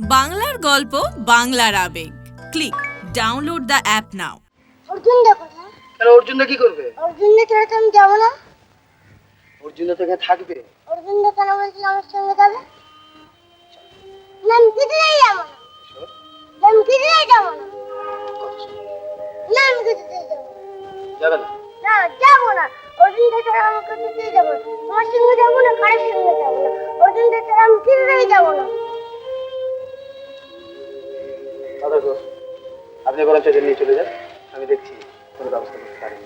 বাংলার গল্প বাংলার আবেগ ক্লিক ডাউনলোড দ্য অ্যাপ নাও। অর্জুন দেখো না। কেন অর্জুন কি করবে? অর্জুন ছাড়া তো আমি যাবো না। অর্জুন তো এখানে থাকবে। অর্জুন কেন বলছিল আমার সঙ্গে যাবে? না আমি কিছুতেই যাবো না। আমি কিছুতেই যাবো না। না আমি কিছুতেই যাবো না। যাবে না? না যাবো না। অর্জুন ছাড়া আমি কিছুতেই যাবো না। তোমার সঙ্গে যাবো না, কারোর সঙ্গে যাবো না। অর্জুন ছাড়া আমি কিছুতেই যাবো না। দাদা গো, আপনি বরঞ্চ এদের নিয়ে চলে যান, আমি দেখছি কোনো ব্যবস্থা করতে পারি।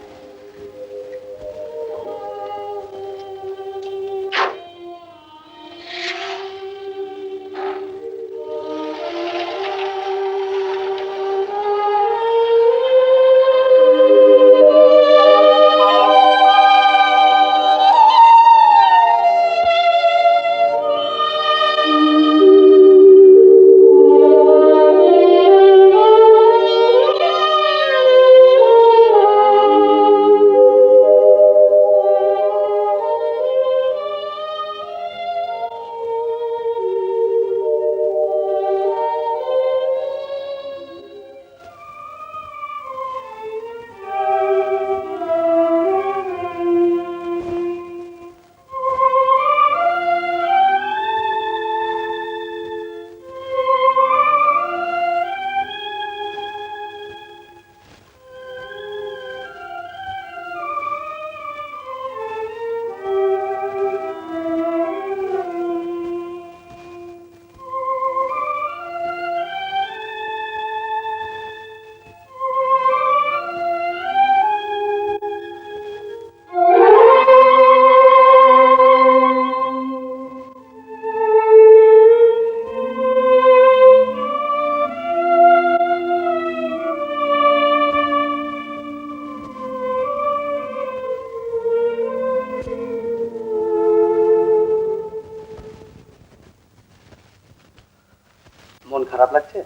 মন খারাপ লাগছে?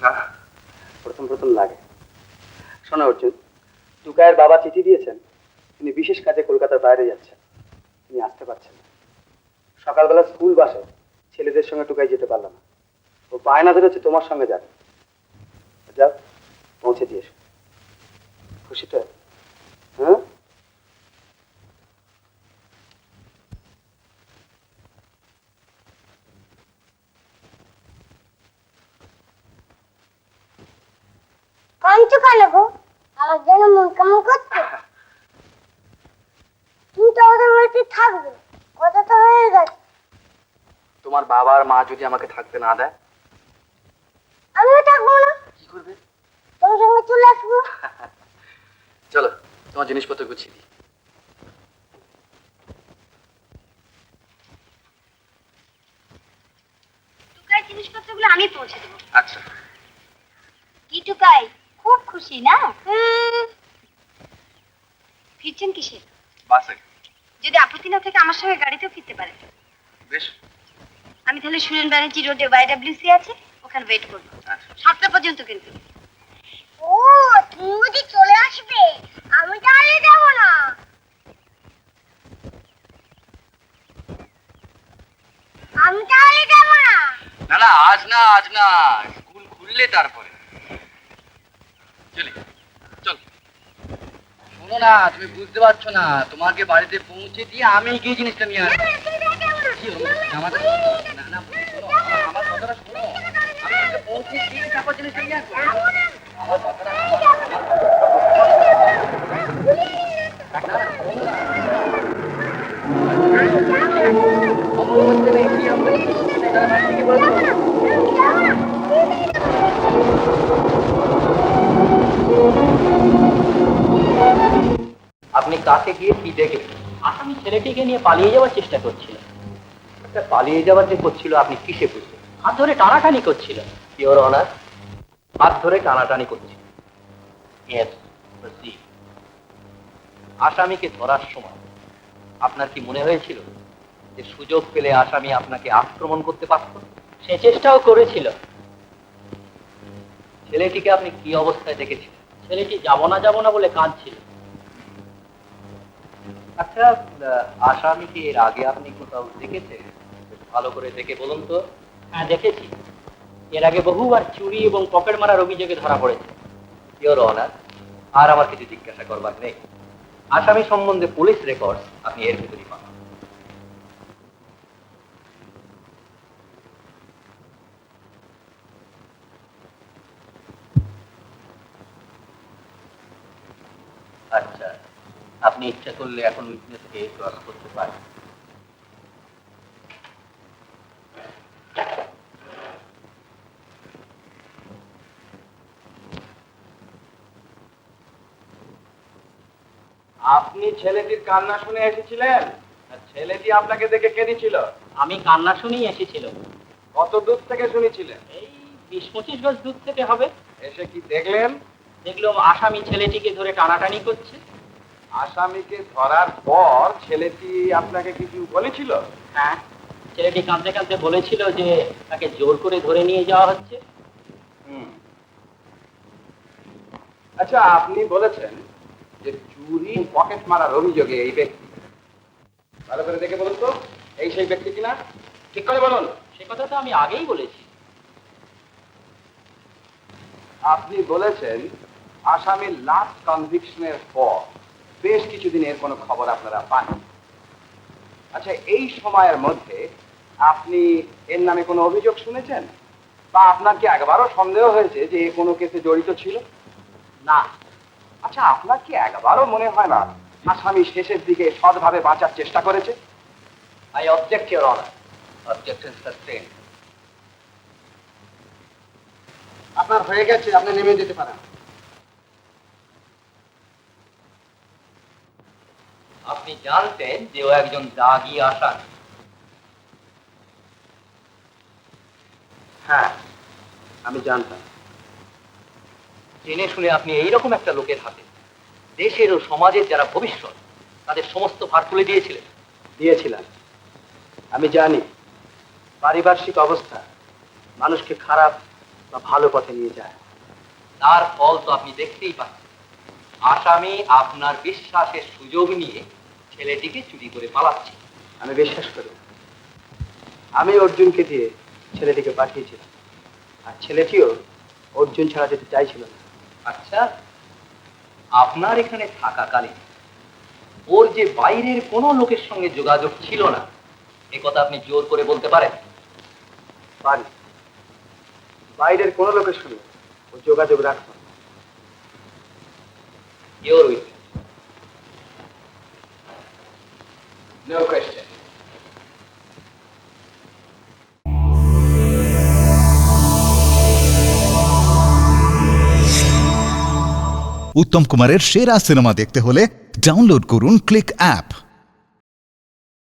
না, প্রথম প্রথম লাগে। শোনো অর্জুন, টুকাইয়ের বাবা চিঠি দিয়েছেন, তিনি বিশেষ কাজে কলকাতার বাইরে যাচ্ছেন, তিনি আসতে পারছেন না। সকালবেলা স্কুল বাসে ছেলেদের সঙ্গে টুকাই যেতে পারলাম না, ও বায়না ধরেছে তোমার সঙ্গে যাবে। যাও, পৌঁছে দিয়ে এসো। খুশি তো? হ্যাঁ, কাঁদছো কেন গো? আমার যেন মন কেমন করছে। তুমি তো আমাদের বাড়িতে থাকবে, কথা তো হয়ে গেছে। তোমার বাবা আর মা যদি আমাকে থাকতে না দেয়? আমিও থাকবো না। কি করবে? তোমার সঙ্গে চলে আসবো। চলো, তোমার জিনিসপত্র গুছিয়ে দিই। টুকাই জিনিসপত্রগুলো আমি পৌঁছে দেবো। আচ্ছা। কি টুকাই, খুব খুশি না? ফিরছেন কিসে? বাসে। যদি আপত্তি না থাকে আমার সঙ্গে গাড়িতেও ফিরতে পারেন। বেশ। আমি তাহলে সুরেন ব্যানার্জি রোডে YWC আছে, ওখানে ওয়েট করবো। আচ্ছা। 7টা পর্যন্ত কিন্তু। ও, তুমি যদি চলে আসবে, আমি তাহলে যাবো না। আমি তাহলে যাবো না। না না, আজ না, আজ না, স্কুল খুললে তারপরে চলে। চল। শোনো না, তুমি বুঝতে পারছো না, তোমাকে বাড়িতে পৌঁছে দিয়ে আমি গিয়ে জিনিসটা নিয়ে আসবো। কি হলো? আমাদের না না, শোনো, আমার কথাটা শোনো, আমি তোমাকে পৌঁছে দিয়ে তারপর জিনিসটা নিয়ে আসবো। আমার কথাটা শোনো। না, না, শোনো না। আমার মধ্যে নেই, কি আমরা সেটা বাড়ি থেকে বলবো। আপনি কাছে গিয়ে কি দেখলেন? আসামি ছেলেটিকে নিয়ে পালিয়ে যাওয়ার চেষ্টা করছিল। পালিয়ে যাওয়ার যে করছিল, আপনি কিসে বুঝলেন? হাত ধরে টানাটানি করছিল। ইওর অনার, হাত ধরে টানাটানি করছিল। Yes, proceed. আসামিকে ধরার সময় আপনার কি মনে হয়েছিল যে সুযোগ পেলে আসামি আপনাকে আক্রমণ করতে পারত? সে চেষ্টাও করেছিল। ছেলেটিকে আপনি কি অবস্থায় দেখেছিলেন? ছেলেটি যাবো না বলে কাঁদছিল। আচ্ছা, আসামিকে এর আগে আপনি কোথাও দেখেছেন? ভালো করে দেখে বলুন তো। হ্যাঁ দেখেছি, এর আগে বহুবার চুরি এবং পকেট মারার অভিযোগে ধরা পড়েছে। ইওর অনার, আর আমার কিছু জিজ্ঞাসা করবার নেই। আসামি সম্বন্ধে পুলিশ রেকর্ড আপনি এর ভিতরই পান। আচ্ছা, আপনি ইচ্ছা করলে এখন উইটনেসকে ক্রস করতে পারেন। আপনি ছেলেটির কান্না শুনে এসেছিলেন? আর ছেলেটি আপনাকে দেখে কেঁদেছিল? আমি কান্না শুনেই এসেছিল। কত দূর থেকে শুনেছিলেন? এই 20-25 গজ দূর থেকে হবে। এসে কি দেখলেন? দেখলাম আসামি ছেলেটিকে ধরে টানাটানি করছে। আসামিকে ধরার পর ছেলেটি আপনাকে কিছু বলেছিল? হ্যাঁ, ছেলেটি কাঁদতে কাঁদতে বলেছিল যে তাকে জোর করে ধরে নিয়ে যাওয়া হচ্ছে। আচ্ছা, আপনি বলেছেন যে চুরি পকেট মারার অভিযোগে এই ব্যক্তি, ভালো করে দেখে বলুন তো, এই সেই ব্যক্তি কিনা? ঠিক করে বলুন। সে কথা তো আমি আগেই বলেছি। আপনি বলেছেন আসামির লাস্ট কনভিকশনের পর বেশ কিছুদিনের কোনো খবর আপনারা পান। আচ্ছা, এই সময়ের মধ্যে আপনি এর নামে কোনো অভিযোগ শুনেছেন, বা আপনার কি একবারও সন্দেহ হয়েছে যে এ কোনো কেসে জড়িত ছিল? না। আচ্ছা, আপনার কি একবারও মনে হয় না আসামি শেষের দিকে সৎভাবে বাঁচার চেষ্টা করেছে? I object your honour. Objection sustained. আপনার হয়ে গেছে, আপনি নেমে যেতে পারেন। আপনি জানতেন যে ও একজন দাগি আসামি? হ্যাঁ, আমি জানতাম। জেনে শুনে আপনি এইরকম একটা লোকের হাতে দেশের ও সমাজের যারা ভবিষ্যৎ তাদের সমস্ত ভার তুলে দিয়েছিলেন? দিয়েছিলাম। আমি জানি পারিপার্শ্বিক অবস্থা মানুষকে খারাপ বা ভালো পথে নিয়ে যায়। তার ফল তো আপনি দেখতেই পাচ্ছেন। আসামি আপনার বিশ্বাসের সুযোগ নিয়ে ছেলেটিকে চুরি করে পালাচ্ছে। আমি বিশ্বাস করি না। আমি অর্জুনকে দিয়ে ছেলেটিকে পাঠিয়েছিলাম, আর ছেলেটিও অর্জুন ছাড়া যেতে চাইছিল না। আচ্ছা, আপনার এখানে থাকাকালীন ওর যে বাইরের কোনো লোকের সঙ্গে যোগাযোগ ছিল না, এ কথা আপনি জোর করে বলতে পারেন? পারি। বাইরের কোনো লোকের সঙ্গে ও যোগাযোগ রাখত না। Your with. No question. Uttam কুমারের সেরা সিনেমা দেখতে হলে ডাউনলোড করুন ক্লিক অ্যাপ।